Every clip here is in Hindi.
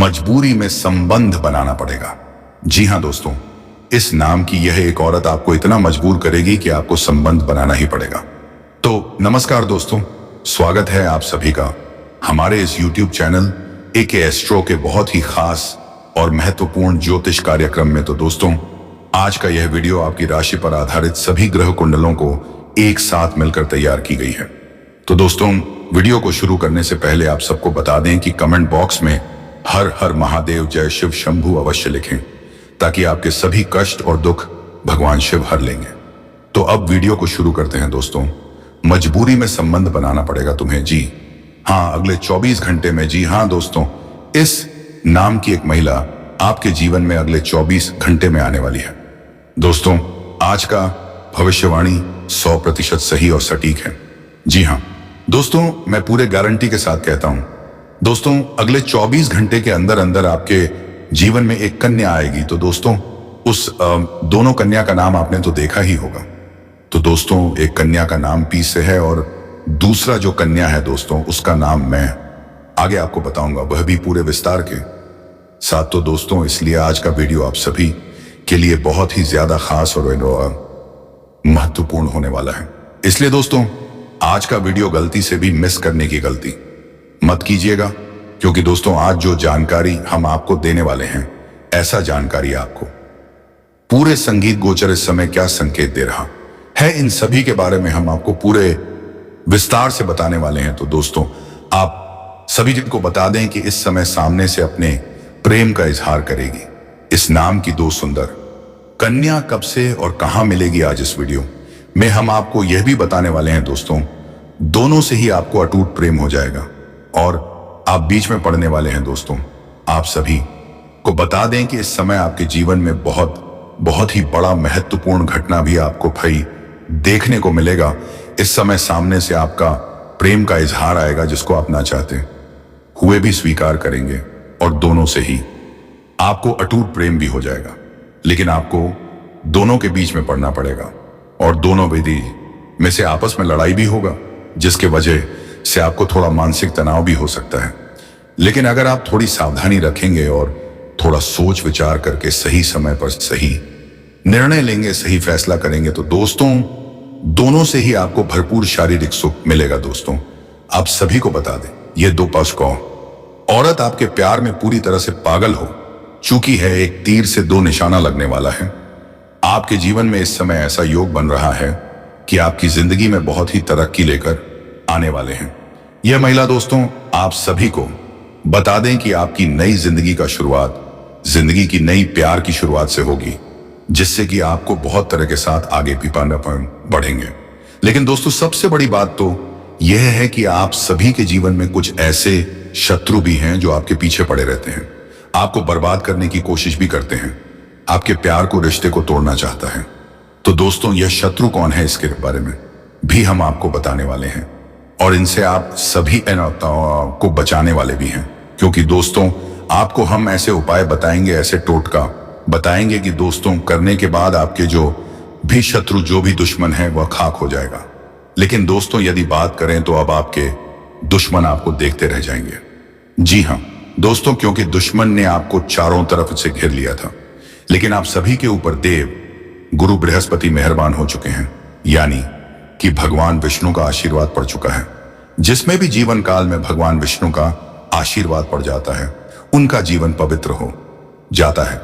मजबूरी में संबंध बनाना पड़ेगा। जी हां दोस्तों, इस नाम की यह एक औरत आपको इतना मजबूर करेगी कि आपको संबंध बनाना ही पड़ेगा। तो नमस्कार दोस्तों, स्वागत है आप सभी का हमारे इस YouTube चैनल AK एस्ट्रो के बहुत ही खास और महत्वपूर्ण ज्योतिष कार्यक्रम में। तो दोस्तों, आज का यह वीडियो आपकी राशि पर आधारित सभी ग्रह कुंडलों को एक साथ मिलकर तैयार की गई है। तो दोस्तों, वीडियो को शुरू करने से पहले आप सबको बता दें कि कमेंट बॉक्स में हर हर महादेव जय शिव शंभू अवश्य लिखें, ताकि आपके सभी कष्ट और दुख भगवान शिव हर लेंगे। तो अब वीडियो को शुरू करते हैं दोस्तों। मजबूरी में संबंध बनाना पड़ेगा तुम्हें। जी हाँ, अगले 24 घंटे में, जी हाँ दोस्तों, इस नाम की एक महिला आपके जीवन में अगले 24 घंटे में आने वाली है। दोस्तों, आज का भविष्यवाणी 100% सही और सटीक है। जी हाँ दोस्तों, मैं पूरे गारंटी के साथ कहता हूं दोस्तों, अगले 24 घंटे के अंदर अंदर आपके जीवन में एक कन्या आएगी। तो दोस्तों, उस दोनों कन्या का नाम आपने तो देखा ही होगा। तो दोस्तों, एक कन्या का नाम पी से है और दूसरा जो कन्या है दोस्तों, उसका नाम मैं आगे आपको बताऊंगा, वह भी पूरे विस्तार के साथ। तो दोस्तों, इसलिए आज का वीडियो आप सभी के लिए बहुत ही ज्यादा खास और महत्वपूर्ण होने वाला है। इसलिए दोस्तों, आज का वीडियो गलती से भी मिस करने की गलती मत कीजिएगा, क्योंकि दोस्तों, आज जो जानकारी हम आपको देने वाले हैं, ऐसा जानकारी आपको पूरे संगीत गोचर इस समय क्या संकेत दे रहा है, इन सभी के बारे में हम आपको पूरे विस्तार से बताने वाले हैं। तो दोस्तों, आप सभी जिनको बता दें कि इस समय सामने से अपने प्रेम का इजहार करेगी इस नाम की दो सुंदर कन्या कब से और कहां मिलेगी। आज इस वीडियो में हम आपको यह भी बताने वाले हैं दोस्तों, दोनों से ही आपको अटूट प्रेम हो जाएगा और आप बीच में पड़ने वाले हैं। दोस्तों, आप सभी को बता दें कि इस समय आपके जीवन में बहुत ही बड़ा महत्वपूर्ण घटना भी आपको भाई देखने को मिलेगा। इस समय सामने से आपका प्रेम का इजहार आएगा, जिसको आप ना चाहते हुए भी स्वीकार करेंगे और दोनों से ही आपको अटूट प्रेम भी हो जाएगा। लेकिन आपको दोनों के बीच में पड़ना पड़ेगा और दोनों विधि में से आपस में लड़ाई भी होगा, जिसके वजह से आपको थोड़ा मानसिक तनाव भी हो सकता है। लेकिन अगर आप थोड़ी सावधानी रखेंगे और थोड़ा सोच विचार करके सही समय पर सही निर्णय लेंगे, सही फैसला करेंगे, तो दोस्तों, दोनों से ही आपको भरपूर शारीरिक सुख मिलेगा। दोस्तों, आप सभी को बता दें, ये दो पक्ष को औरत आपके प्यार में पूरी तरह से पागल हो चुकी है। एक तीर से दो निशाना लगने वाला है। आपके जीवन में इस समय ऐसा योग बन रहा है कि आपकी जिंदगी में बहुत ही तरक्की लेकर आने वाले हैं। यह महिला दोस्तों, आप सभी को बता दें कि आपकी नई जिंदगी का शुरुआत, जिंदगी की नई प्यार की शुरुआत से होगी, जिससे कि आपको बहुत तरह के साथ आगे भी बढ़ेंगे। लेकिन दोस्तों, सबसे बड़ी बात तो यह है कि आप सभी के जीवन में कुछ ऐसे शत्रु भी हैं जो आपके पीछे पड़े रहते हैं, आपको बर्बाद करने की कोशिश भी करते हैं, आपके प्यार को, रिश्ते को तोड़ना चाहता है। तो दोस्तों, यह शत्रु कौन है, इसके बारे में भी हम आपको बताने वाले हैं और इनसे आप सभी को बचाने वाले भी हैं। क्योंकि दोस्तों, आपको हम ऐसे उपाय बताएंगे, ऐसे टोटका बताएंगे कि दोस्तों, करने के बाद आपके जो भी शत्रु, जो भी दुश्मन है, वह खाक हो जाएगा। लेकिन दोस्तों, यदि बात करें तो अब आपके दुश्मन आपको देखते रह जाएंगे। जी हां दोस्तों, क्योंकि दुश्मन ने आपको चारों तरफ से घेर लिया था, लेकिन आप सभी के ऊपर देव गुरु बृहस्पति मेहरबान हो चुके हैं, यानी कि भगवान विष्णु का आशीर्वाद पड़ चुका है। जिसमें भी जीवन काल में भगवान विष्णु का आशीर्वाद पड़ जाता है, उनका जीवन पवित्र हो जाता है,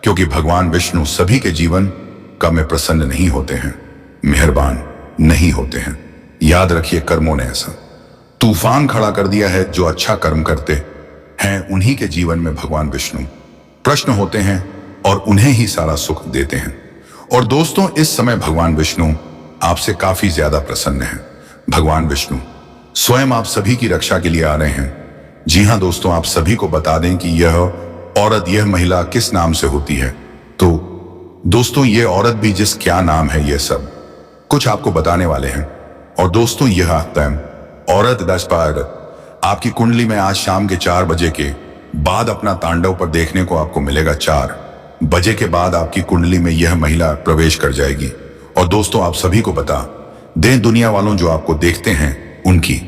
क्योंकि भगवान विष्णु सभी के जीवन का में प्रसन्न नहीं होते हैं, मेहरबान नहीं होते हैं। याद रखिए, कर्मों ने ऐसा तूफान खड़ा कर दिया है। जो अच्छा कर्म करते हैं, उन्हीं के जीवन में भगवान विष्णु प्रश्न होते हैं और उन्हें ही सारा सुख देते हैं। और दोस्तों, इस समय भगवान विष्णु आपसे काफी ज्यादा प्रसन्न है। भगवान विष्णु स्वयं आप सभी की रक्षा के लिए आ रहे हैं। जी हां दोस्तों, आप सभी को बता दें कि यह औरत, यह महिला किस नाम से होती है। तो दोस्तों, यह औरत भी जिस क्या नाम है, यह सब कुछ आपको बताने वाले हैं। और दोस्तों, यह औरत 10 पार आपकी कुंडली में आज शाम के 4 बजे के बाद अपना तांडव पर देखने को आपको मिलेगा। 4 बजे के बाद आपकी कुंडली में यह महिला प्रवेश कर जाएगी। और दोस्तों, आप सभी को बता दें, दुनिया वालों जो आपको देखते हैं, उनकी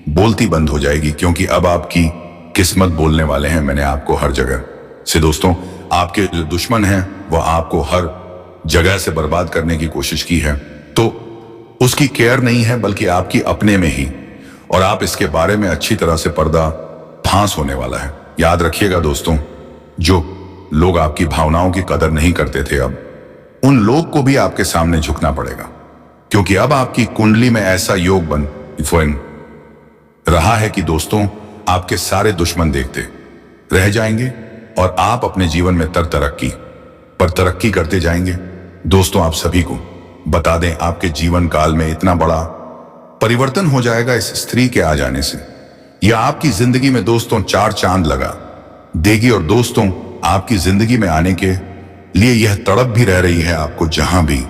बोलती बंद हो जाएगी, क्योंकि अब आपकी किस्मत बोलने वाले हैं मैंने आपको हर जगह से। दोस्तों, आपके जो दुश्मन हैं वह आपको हर जगह से बर्बाद करने की कोशिश की है, तो उसकी केयर नहीं है बल्कि आपकी अपने में ही, और आप इसके बारे में अच्छी तरह से पर्दा फांस होने वाला है। याद रखिएगा दोस्तों, जो लोग आपकी भावनाओं की कदर नहीं करते थे, अब उन लोग को भी आपके सामने झुकना पड़ेगा, क्योंकि अब आपकी कुंडली में ऐसा योग बन रहा है कि दोस्तों आपके सारे दुश्मन देखते रह जाएंगे और आप अपने जीवन में तरक्की पर तरक्की करते जाएंगे। दोस्तों, आप सभी को बता दें, आपके जीवन काल में इतना बड़ा परिवर्तन हो जाएगा इस स्त्री के आ जाने से। यह आपकी जिंदगी में दोस्तों 4 चांद लगा देगी, और दोस्तों आपकी जिंदगी में आने के लिए यह तड़प भी रह रही है आपको। जहां भी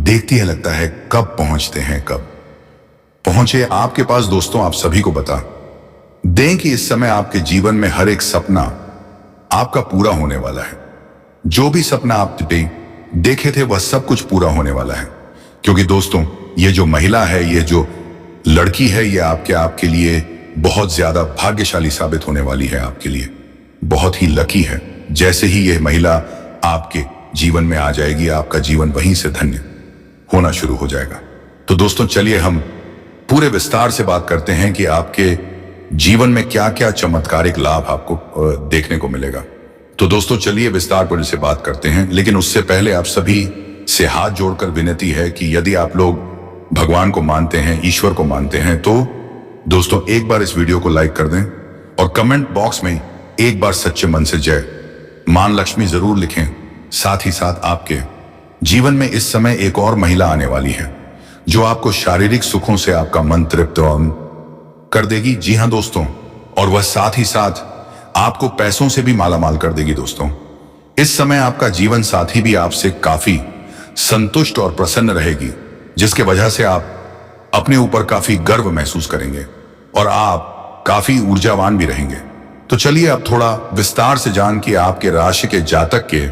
देखती है लगता है कब पहुंचते हैं, कब पहुंचे आपके पास। दोस्तों, आप सभी को बता दें कि इस समय आपके जीवन में हर एक सपना आपका पूरा होने वाला है। जो भी सपना आप देखे थे वह सब कुछ पूरा होने वाला है, क्योंकि दोस्तों ये जो महिला है, ये जो लड़की है, ये आपके लिए बहुत ज्यादा भाग्यशाली साबित होने वाली है, आपके लिए बहुत ही लकी है। जैसे ही यह महिला आपके जीवन में आ जाएगी, आपका जीवन वहीं से धन्य होना शुरू हो जाएगा। तो दोस्तों चलिए हम पूरे विस्तार से बात करते हैं कि आपके जीवन में क्या क्या चमत्कारिक लाभ आपको देखने को मिलेगा। तो दोस्तों चलिए विस्तार पर इसे बात करते हैं, लेकिन उससे पहले आप सभी से हाथ जोड़कर विनती है कि यदि आप लोग भगवान को मानते हैं, ईश्वर को मानते हैं, तो दोस्तों एक बार इस वीडियो को लाइक कर दें और कमेंट बॉक्स में एक बार सच्चे मन से जय मां लक्ष्मी जरूर लिखें। साथ ही साथ आपके जीवन में इस समय एक और महिला आने वाली है जो आपको शारीरिक सुखों से आपका मन तृप्त कर देगी। जी हां दोस्तों, और वह साथ ही साथ आपको पैसों से भी मालामाल कर देगी। दोस्तों, इस समय आपका जीवन साथी भी आपसे काफी संतुष्ट और प्रसन्न रहेगी, जिसके वजह से आप अपने ऊपर काफी गर्व महसूस करेंगे और आप काफी ऊर्जावान भी रहेंगे। तो चलिए अब थोड़ा विस्तार से जान कि आपके राशि के जातक के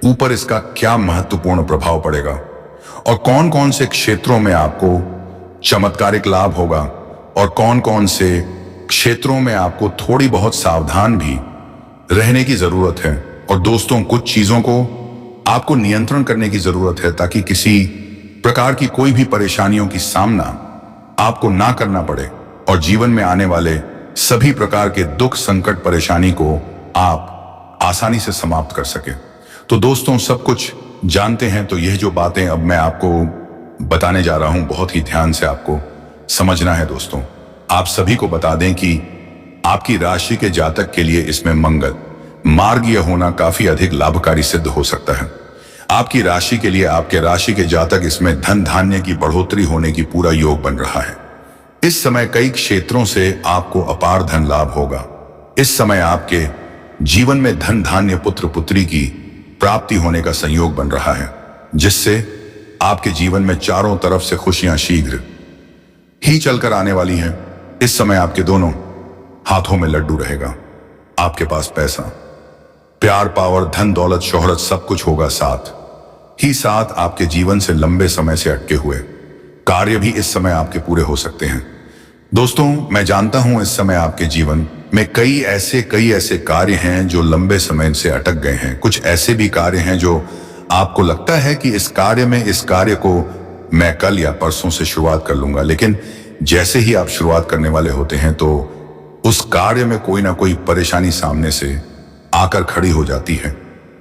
ऊपर इसका क्या महत्वपूर्ण प्रभाव पड़ेगा और कौन कौन से क्षेत्रों में आपको चमत्कारिक लाभ होगा और कौन कौन से क्षेत्रों में आपको थोड़ी बहुत सावधान भी रहने की जरूरत है। और दोस्तों कुछ चीजों को आपको नियंत्रण करने की जरूरत है ताकि किसी प्रकार की कोई भी परेशानियों की सामना आपको ना करना पड़े और जीवन में आने वाले सभी प्रकार के दुख, संकट, परेशानी को आप आसानी से समाप्त कर सके। तो दोस्तों सब कुछ जानते हैं, तो यह जो बातें अब मैं आपको बताने जा रहा हूं बहुत ही ध्यान से आपको समझना है। दोस्तों आप सभी को बता दें कि आपकी राशि के जातक के लिए इसमें मंगल मार्गीय होना काफी अधिक लाभकारी सिद्ध हो सकता है। आपकी राशि के लिए, आपके राशि के जातक, इसमें धन धान्य की बढ़ोतरी होने की पूरा योग बन रहा है। इस समय कई क्षेत्रों से आपको अपार धन लाभ होगा। इस समय आपके जीवन में धन धान्य, पुत्र पुत्री की प्राप्ति होने का संयोग बन रहा है, जिससे आपके जीवन में चारों तरफ से खुशियां शीघ्र ही चलकर आने वाली हैं। इस समय आपके दोनों हाथों में लड्डू रहेगा, आपके पास पैसा, प्यार, पावर, धन, दौलत, शोहरत सब कुछ होगा। साथ ही साथ आपके जीवन से लंबे समय से अटके हुए कार्य भी इस समय आपके पूरे हो सकते हैं। दोस्तों मैं जानता हूं इस समय आपके जीवन में कई ऐसे कार्य हैं जो लंबे समय से अटक गए हैं। कुछ ऐसे भी कार्य हैं जो आपको लगता है कि इस कार्य को मैं कल या परसों से शुरुआत कर लूंगा, लेकिन जैसे ही आप शुरुआत करने वाले होते हैं तो उस कार्य में कोई ना कोई परेशानी सामने से आकर खड़ी हो जाती है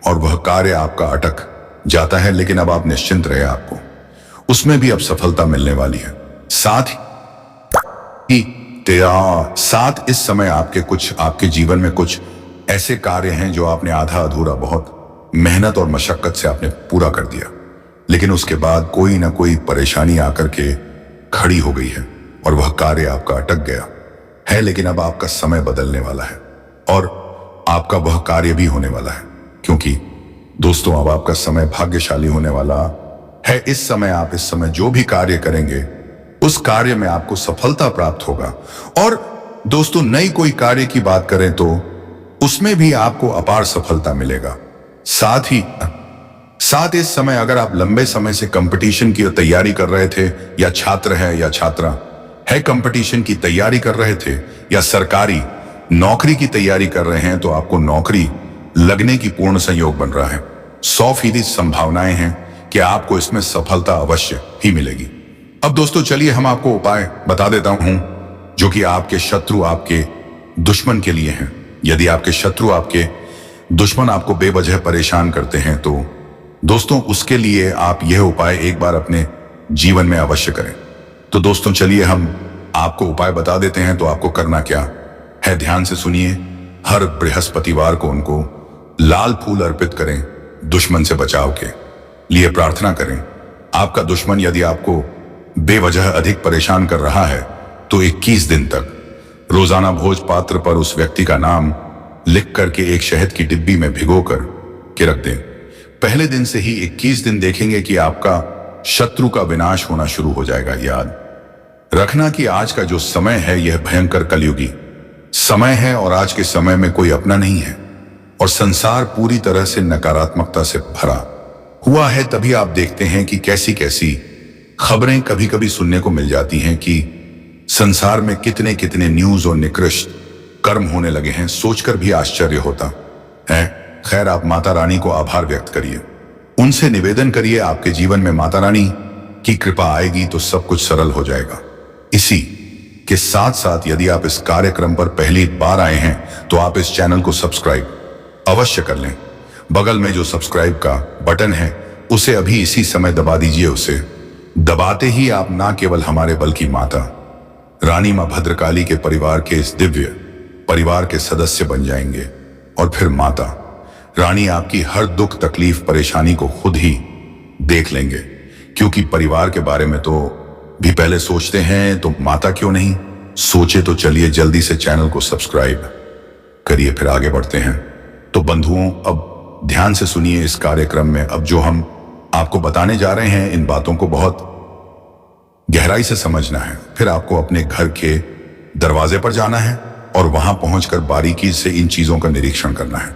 और वह कार्य आपका अटक जाता है। लेकिन अब आप निश्चिंत रहे, आपको उसमें भी अब सफलता मिलने वाली है। साथ इस समय आपके जीवन में कुछ ऐसे कार्य हैं जो आपने आधा अधूरा, बहुत मेहनत और मशक्कत से आपने पूरा कर दिया, लेकिन उसके बाद कोई ना कोई परेशानी आकर के खड़ी हो गई है और वह कार्य आपका अटक गया है। लेकिन अब आपका समय बदलने वाला है और आपका वह कार्य भी होने वाला है, क्योंकि दोस्तों अब आपका समय भाग्यशाली होने वाला है। इस समय जो भी कार्य करेंगे उस कार्य में आपको सफलता प्राप्त होगा। और दोस्तों नई कोई कार्य की बात करें तो उसमें भी आपको अपार सफलता मिलेगा। साथ इस समय अगर आप लंबे समय से कंपटीशन की तैयारी कर रहे थे, या छात्र है या छात्रा है कंपटीशन की तैयारी कर रहे थे, या सरकारी नौकरी की तैयारी कर रहे हैं तो आपको नौकरी लगने की पूर्ण संयोग बन रहा है। 100% संभावनाएं हैं कि आपको इसमें सफलता अवश्य ही मिलेगी। अब दोस्तों चलिए हम आपको उपाय बता देता हूं जो कि आपके शत्रु, आपके दुश्मन के लिए हैं। यदि आपके शत्रु, आपके दुश्मन आपको बेवजह परेशान करते हैं तो दोस्तों उसके लिए आप यह उपाय एक बार अपने जीवन में अवश्य करें। तो दोस्तों चलिए हम आपको उपाय बता देते हैं। तो आपको करना क्या है, ध्यान से सुनिए। हर बृहस्पतिवार को उनको लाल फूल अर्पित करें। दुश्मन से बचाव के लिए प्रार्थना करें। आपका दुश्मन यदि आपको बेवजह अधिक परेशान कर रहा है तो 21 दिन तक रोजाना भोज पात्र पर उस व्यक्ति का नाम लिख करके एक शहद की डिब्बी में भिगोकर के रख दें। पहले दिन से ही 21 दिन देखेंगे कि आपका शत्रु का विनाश होना शुरू हो जाएगा। याद रखना कि आज का जो समय है यह भयंकर कलयुगी समय है और आज के समय में कोई अपना नहीं है और संसार पूरी तरह से नकारात्मकता से भरा हुआ है। तभी आप देखते हैं कि कैसी कैसी खबरें कभी कभी सुनने को मिल जाती हैं कि संसार में कितने कितने न्यूज और निकृष्ट कर्म होने लगे हैं, सोचकर भी आश्चर्य होता है। खैर, आप माता रानी को आभार व्यक्त करिए, उनसे निवेदन करिए। आपके जीवन में माता रानी की कृपा आएगी तो सब कुछ सरल हो जाएगा। इसी के साथ साथ यदि आप इस कार्यक्रम पर पहली बार आए हैं तो आप इस चैनल को सब्सक्राइब अवश्य कर लें। बगल में जो सब्सक्राइब का बटन है उसे अभी इसी समय दबा दीजिए। उसे दबाते ही आप ना केवल हमारे बल्कि माता रानी मां भद्रकाली के परिवार के इस दिव्य परिवार के सदस्य बन जाएंगे और फिर माता रानी आपकी हर दुख तकलीफ परेशानी को खुद ही देख लेंगे। क्योंकि परिवार के बारे में तो भी पहले सोचते हैं तो माता क्यों नहीं सोचे। तो चलिए जल्दी से चैनल को सब्सक्राइब करिए, फिर आगे बढ़ते हैं। तो बंधुओं अब ध्यान से सुनिए इस कार्यक्रम में। अब जो हम आपको बताने जा रहे हैं इन बातों को बहुत गहराई से समझना है। फिर आपको अपने घर के दरवाजे पर जाना है और वहां पहुंचकर बारीकी से इन चीजों का निरीक्षण करना है।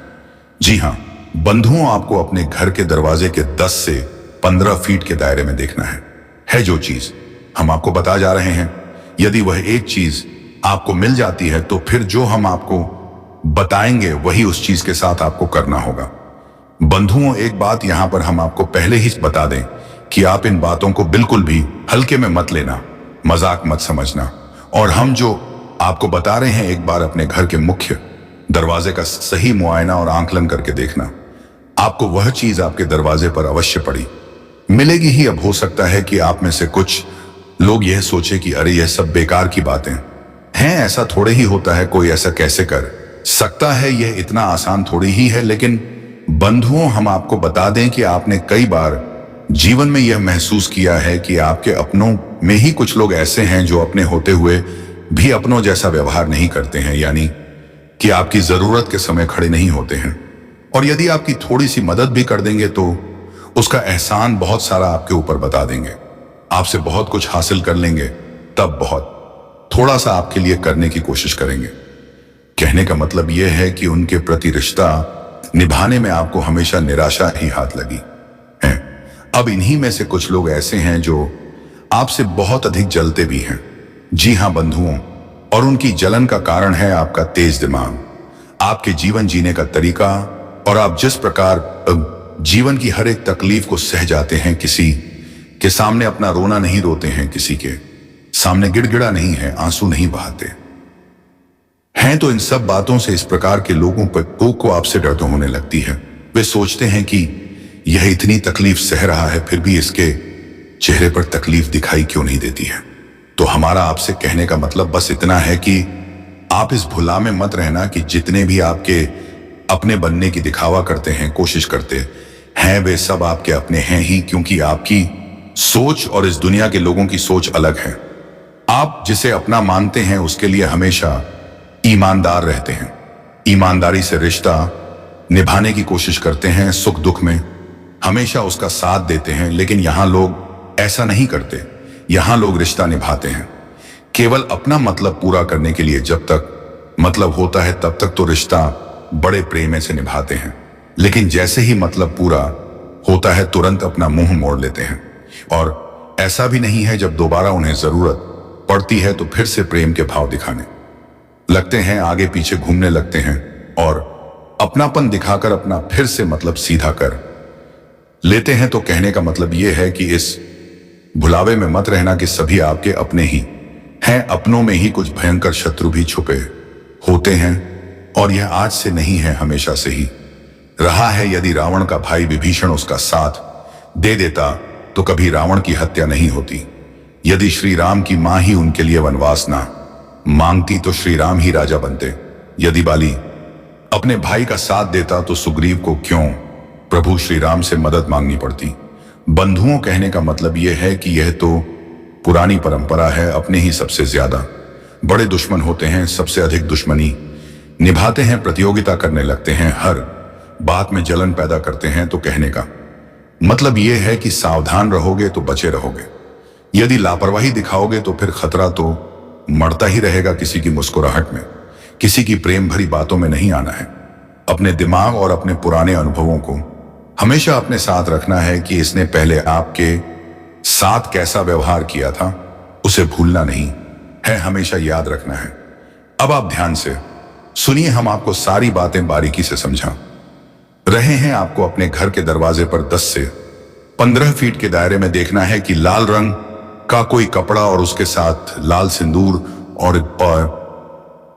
जी हां बंधुओं, आपको अपने घर के दरवाजे के 10 से 15 फीट के दायरे में देखना है जो चीज हम आपको बता जा रहे हैं। यदि वह एक चीज आपको मिल जाती है तो फिर जो हम आपको बताएंगे वही उस चीज के साथ आपको करना होगा। बंधुओं, एक बात यहां पर हम आपको पहले ही बता दें कि आप इन बातों को बिल्कुल भी हल्के में मत लेना, मजाक मत समझना। और हम जो आपको बता रहे हैं एक बार अपने घर के मुख्य दरवाजे का सही मुआयना और आंकलन करके देखना। आपको वह चीज आपके दरवाजे पर अवश्य पड़ी मिलेगी ही। अब हो सकता है कि आप में से कुछ लोग यह सोचे कि अरे यह सब बेकार की बातें हैं, ऐसा थोड़े ही होता है, कोई ऐसा कैसे कर सकता है, यह इतना आसान थोड़ी ही है। लेकिन बंधुओं, हम आपको बता दें कि आपने कई बार जीवन में यह महसूस किया है कि आपके अपनों में ही कुछ लोग ऐसे हैं जो अपने होते हुए भी अपनों जैसा व्यवहार नहीं करते हैं, यानी कि आपकी जरूरत के समय खड़े नहीं होते हैं। और यदि आपकी थोड़ी सी मदद भी कर देंगे तो उसका एहसान बहुत सारा आपके ऊपर बता देंगे, आपसे बहुत कुछ हासिल कर लेंगे, तब बहुत थोड़ा सा आपके लिए करने की कोशिश करेंगे। कहने का मतलब यह है कि उनके प्रति रिश्ता निभाने में आपको हमेशा निराशा ही हाथ लगी है। अब इन्हीं में से कुछ लोग ऐसे हैं जो आपसे बहुत अधिक जलते भी हैं। जी हां बंधुओं, और उनकी जलन का कारण है आपका तेज दिमाग, आपके जीवन जीने का तरीका और आप जिस प्रकार जीवन की हर एक तकलीफ को सह जाते हैं। किसी के सामने अपना रोना नहीं रोते हैं, किसी के सामने गिड़गिड़ा नहीं है, आंसू नहीं बहाते हैं। तो इन सब बातों से इस प्रकार के लोगों पर को आपसे डर तो होने लगती है। वे सोचते हैं कि यह इतनी तकलीफ सह रहा है फिर भी इसके चेहरे पर तकलीफ दिखाई क्यों नहीं देती है। तो हमारा आपसे कहने का मतलब बस इतना है कि आप इस भुला में मत रहना कि जितने भी आपके अपने बनने की दिखावा करते हैं, कोशिश करते हैं, वे सब आपके अपने हैं ही, क्योंकि आपकी सोच और इस दुनिया के लोगों की सोच अलग है। आप जिसे अपना मानते हैं उसके लिए हमेशा ईमानदार रहते हैं, ईमानदारी से रिश्ता निभाने की कोशिश करते हैं, सुख दुख में हमेशा उसका साथ देते हैं। लेकिन यहां लोग ऐसा नहीं करते। यहां लोग रिश्ता निभाते हैं केवल अपना मतलब पूरा करने के लिए। जब तक मतलब होता है तब तक तो रिश्ता बड़े प्रेम से निभाते हैं, लेकिन जैसे ही मतलब पूरा होता है तुरंत अपना मुंह मोड़ लेते हैं। और ऐसा भी नहीं है, जब दोबारा उन्हें जरूरत पड़ती है तो फिर से प्रेम के भाव दिखाने लगते हैं, आगे पीछे घूमने लगते हैं और अपनापन दिखाकर अपना फिर से मतलब सीधा कर लेते हैं। तो कहने का मतलब यह है कि इस भुलावे में मत रहना कि सभी आपके अपने ही हैं। अपनों में ही कुछ भयंकर शत्रु भी छुपे होते हैं और यह आज से नहीं है, हमेशा से ही रहा है। यदि रावण का भाई विभीषण उसका साथ दे देता तो कभी रावण की हत्या नहीं होती। यदि श्री राम की मां ही उनके लिए वनवास ना मांगती तो श्री राम ही राजा बनते। यदि बाली अपने भाई का साथ देता तो सुग्रीव को क्यों प्रभु श्री राम से मदद मांगनी पड़ती। बंधुओं, कहने का मतलब यह है कि यह तो पुरानी परंपरा है। अपने ही सबसे ज्यादा बड़े दुश्मन होते हैं, सबसे अधिक दुश्मनी निभाते हैं, प्रतियोगिता करने लगते हैं, हर बात में जलन पैदा करते हैं। तो कहने का मतलब यह है कि सावधान रहोगे तो बचे रहोगे। यदि लापरवाही दिखाओगे तो फिर खतरा तो मरता ही रहेगा। किसी की मुस्कुराहट में, किसी की प्रेम भरी बातों में नहीं आना है। अपने दिमाग और अपने पुराने अनुभवों को हमेशा अपने साथ रखना है कि इसने पहले आपके साथ कैसा व्यवहार किया था, उसे भूलना नहीं है, हमेशा याद रखना है। अब आप ध्यान से सुनिए, हम आपको सारी बातें बारीकी से समझा रहे हैं। आपको अपने घर के दरवाजे पर 10 से 15 फीट के दायरे में देखना है कि लाल रंग का कोई कपड़ा और उसके साथ लाल सिंदूर और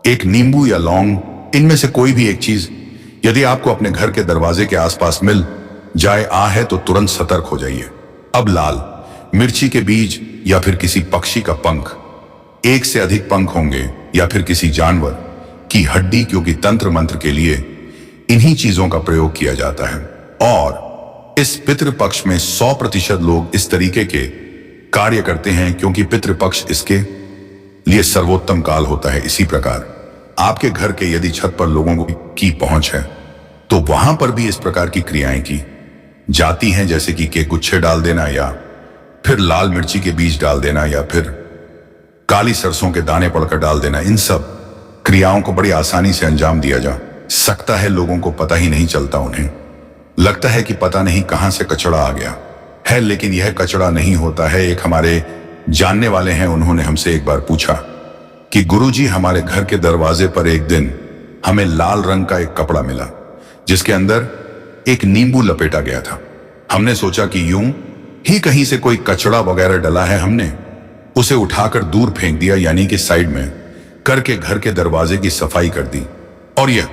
एक नींबू या लौंग, इनमें से कोई भी एक चीज यदि आपको अपने घर के दरवाजे के आसपास मिल जाए तो तुरंत सतर्क हो जाइए। अब लाल मिर्ची के बीज या फिर किसी पक्षी का पंख, एक से अधिक पंख होंगे या फिर किसी जानवर की हड्डी, क्योंकि तंत्र मंत्र के लिए इन्हीं चीजों का प्रयोग किया जाता है। और इस पितृपक्ष में 100% लोग इस तरीके के कार्य करते हैं क्योंकि पितृपक्ष इसके लिए सर्वोत्तम काल होता है। इसी प्रकार आपके घर के यदि छत पर लोगों की पहुंच है तो वहां पर भी इस प्रकार की क्रियाएं की जाती हैं, जैसे कि के गुच्छे डाल देना या फिर लाल मिर्ची के बीज डाल देना या फिर काली सरसों के दाने पड़कर डाल देना। इन सब क्रियाओं को बड़ी आसानी से अंजाम दिया जा सकता है। लोगों को पता ही नहीं चलता, उन्हें लगता है कि पता नहीं कहां से कचड़ा आ गया है, लेकिन यह कचड़ा नहीं होता है। एक हमारे जानने वाले हैं, उन्होंने हमसे एक बार पूछा कि गुरुजी, हमारे घर के दरवाजे पर एक दिन हमें लाल रंग का एक कपड़ा मिला जिसके अंदर एक नींबू लपेटा गया था। हमने सोचा कि यूं ही कहीं से कोई कचड़ा वगैरह डला है। हमने उसे उठाकर दूर फेंक दिया, यानी कि साइड में करके घर के दरवाजे की सफाई कर दी। और यह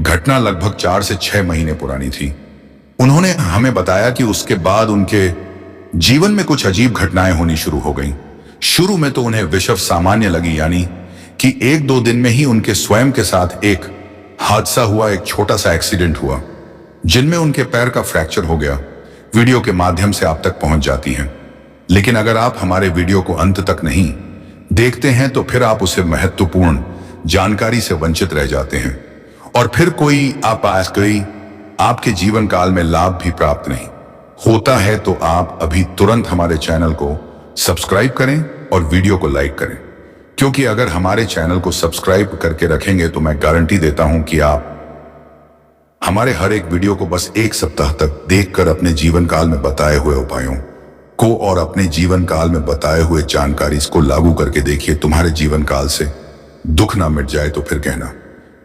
घटना लगभग 4 से 6 महीने पुरानी थी। उन्होंने हमें बताया कि उसके बाद उनके जीवन में कुछ अजीब घटनाएं होनी शुरू हो गईं। शुरू में तो उन्हें विषव सामान्य लगी, यानी कि 1-2 दिन में ही उनके स्वयं के साथ एक हादसा हुआ, एक छोटा सा एक्सीडेंट हुआ जिनमें उनके पैर का फ्रैक्चर हो गया। वीडियो के माध्यम से आप तक पहुंच जाती हैं, लेकिन अगर आप हमारे वीडियो को अंत तक नहीं देखते हैं तो फिर आप उसे महत्वपूर्ण जानकारी से वंचित रह जाते हैं और फिर कोई आपके जीवन काल में लाभ भी प्राप्त नहीं होता है। तो आप अभी तुरंत हमारे चैनल को सब्सक्राइब करें और वीडियो को लाइक करें, क्योंकि अगर हमारे चैनल को सब्सक्राइब करके रखेंगे तो मैं गारंटी देता हूं कि आप हमारे हर एक वीडियो को बस 1 सप्ताह तक देखकर अपने जीवन काल में बताए हुए उपायों को और अपने जीवन काल में बताए हुए जानकारी इसको लागू करके देखिए। तुम्हारे जीवन काल से दुख ना मिट जाए तो फिर कहना।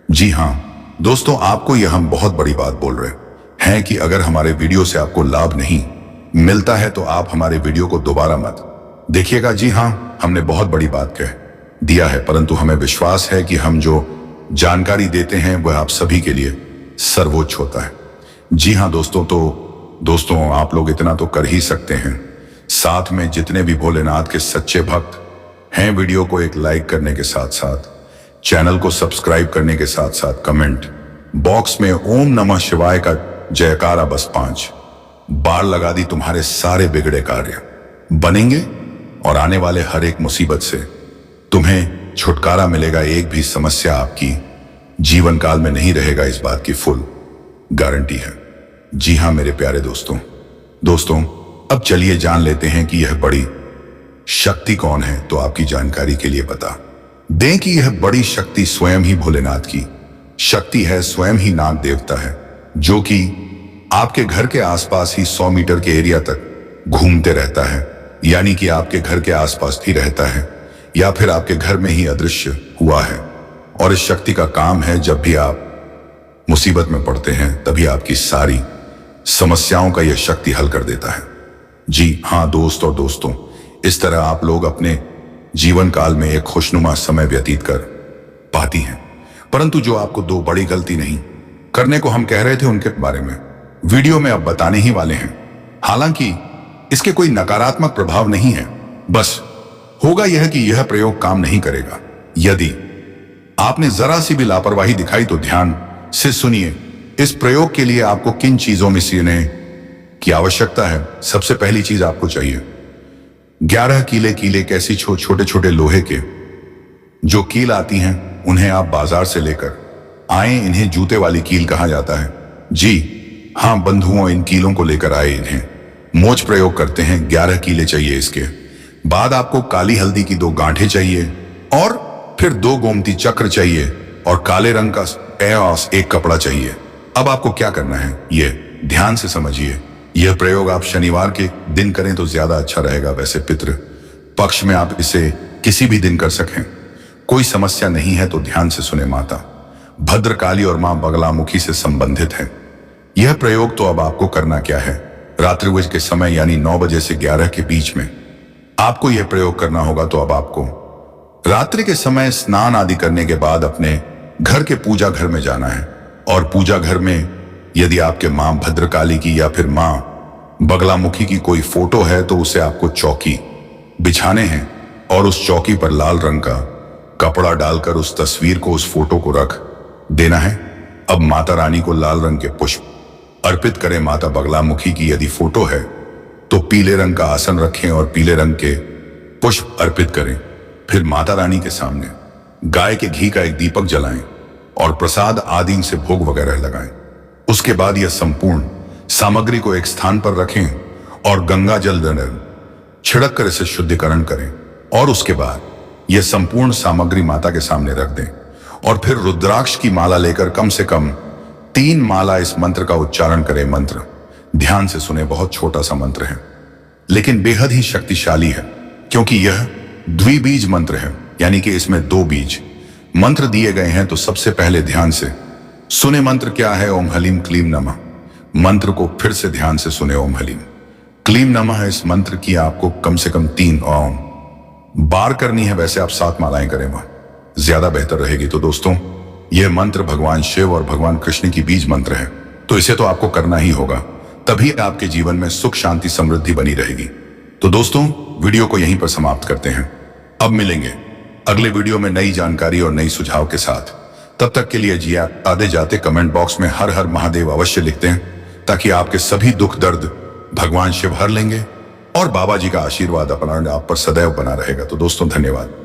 जी हाँ दोस्तों, आपको यह हम बहुत बड़ी बात बोल रहे हैं कि अगर हमारे वीडियो से आपको लाभ नहीं मिलता है तो आप हमारे वीडियो को दोबारा मत देखिएगा। जी हाँ, हमने बहुत बड़ी बात कह दिया है, परंतु हमें विश्वास है कि हम जो जानकारी देते हैं वह आप सभी के लिए सर्वोच्च होता है। जी हाँ दोस्तों, तो दोस्तों आप लोग इतना तो कर ही सकते हैं, साथ में जितने भी भोलेनाथ के सच्चे भक्त हैं, वीडियो को एक लाइक करने के साथ साथ चैनल को सब्सक्राइब करने के साथ साथ कमेंट बॉक्स में ओम नमः शिवाय का जयकारा बस 5 बार लगा दी। तुम्हारे सारे बिगड़े कार्य बनेंगे और आने वाले हर एक मुसीबत से तुम्हें छुटकारा मिलेगा। एक भी समस्या आपकी जीवन काल में नहीं रहेगा, इस बात की फुल गारंटी है। जी हाँ मेरे प्यारे दोस्तों अब चलिए जान लेते हैं कि यह बड़ी शक्ति कौन है। तो आपकी जानकारी के लिए बता दें कि यह बड़ी शक्ति स्वयं ही भोलेनाथ की शक्ति है, स्वयं ही नाग देवता है, जो कि आपके घर के आसपास ही 100 मीटर के एरिया तक घूमते रहता है, यानी कि आपके घर के आसपास ही रहता है या फिर आपके घर में ही अदृश्य हुआ है। और इस शक्ति का काम है जब भी आप मुसीबत में पड़ते हैं तभी आपकी सारी समस्याओं का यह शक्ति हल कर देता है। जी हाँ दोस्त और दोस्तों, इस तरह आप लोग अपने जीवन काल में एक खुशनुमा समय व्यतीत कर पाती हैं। परंतु जो आपको दो बड़ी गलती नहीं करने को हम कह रहे थे उनके बारे में वीडियो में अब बताने ही वाले हैं। हालांकि इसके कोई नकारात्मक प्रभाव नहीं है, बस होगा यह कि यह प्रयोग काम नहीं करेगा। यदि आपने जरा सी भी लापरवाही दिखाई तो ध्यान से सुनिए। इस प्रयोग के लिए आपको किन चीजों में सीने की आवश्यकता है। सबसे पहली चीज आपको चाहिए 11 कीले कैसी छोटे छोटे लोहे के जो कील आती हैं, उन्हें आप बाजार से लेकर आए। इन्हें जूते वाली कील कहा जाता है। जी हाँ बंधुओं, इन कीलों को लेकर आए, इन्हें मोच प्रयोग करते हैं। 11 कीले चाहिए। इसके बाद आपको काली हल्दी की 2 गांठें चाहिए और फिर 2 गोमती चक्र चाहिए और काले रंग का एक कपड़ा चाहिए। अब आपको क्या करना है ये ध्यान से समझिए। यह प्रयोग आप शनिवार के दिन करें तो ज्यादा अच्छा रहेगा। वैसे पितृ पक्ष में आप इसे किसी भी दिन कर सकें, कोई समस्या नहीं है। तो ध्यान से सुने। माता भद्रकाली और मां बगलामुखी से संबंधित है यह प्रयोग। तो अब आपको करना क्या है, रात्रि के समय यानी 9 बजे से 11 के बीच में आपको यह प्रयोग करना होगा। तो अब आपको रात्रि के समय स्नान आदि करने के बाद अपने घर के पूजा घर में जाना है और पूजा घर में यदि आपके मां भद्रकाली की या फिर मां बगलामुखी की कोई फोटो है तो उसे आपको चौकी बिछाने हैं और उस चौकी पर लाल रंग का कपड़ा डालकर उस तस्वीर को, उस फोटो को रख देना है। अब माता रानी को लाल रंग के पुष्प अर्पित करें। माता बगलामुखी की यदि फोटो है तो पीले रंग का आसन रखें और पीले रंग के पुष्प अर्पित करें। फिर माता रानी के सामने गाय के घी का एक दीपक जलाएं और प्रसाद आदि से भोग वगैरह लगाएं। उसके बाद यह संपूर्ण सामग्री को एक स्थान पर रखें और गंगा जल छिड़क कर इसे शुद्धिकरण करें और उसके बाद यह संपूर्ण सामग्री माता के सामने रख दें और फिर रुद्राक्ष की माला लेकर कम से कम 3 माला इस मंत्र का उच्चारण करें। मंत्र ध्यान से सुने, बहुत छोटा सा मंत्र है लेकिन बेहद ही शक्तिशाली है क्योंकि यह द्विबीज मंत्र है, यानी कि इसमें 2 बीज मंत्र दिए गए हैं। तो सबसे पहले ध्यान से सुने मंत्र क्या है। ओम हलीम क्लीम नमः। मंत्र को फिर से ध्यान से सुने। ओम हलीम क्लीम नमः। इस मंत्र की आपको कम से कम 3 ओम बार करनी है। वैसे आप 7 मालाएं करें, वह ज्यादा बेहतर रहेगी। तो दोस्तों, यह मंत्र भगवान शिव और भगवान कृष्ण की बीज मंत्र है, तो इसे तो आपको करना ही होगा, तभी आपके जीवन में सुख शांति समृद्धि बनी रहेगी। तो दोस्तों, वीडियो को यहीं पर समाप्त करते हैं। अब मिलेंगे अगले वीडियो में नई जानकारी और नई सुझाव के साथ। तब तक के लिए जी आते जाते कमेंट बॉक्स में हर हर महादेव अवश्य लिखते हैं ताकि आपके सभी दुख दर्द भगवान शिव हर लेंगे और बाबा जी का आशीर्वाद अपना आप पर सदैव बना रहेगा। तो दोस्तों, धन्यवाद।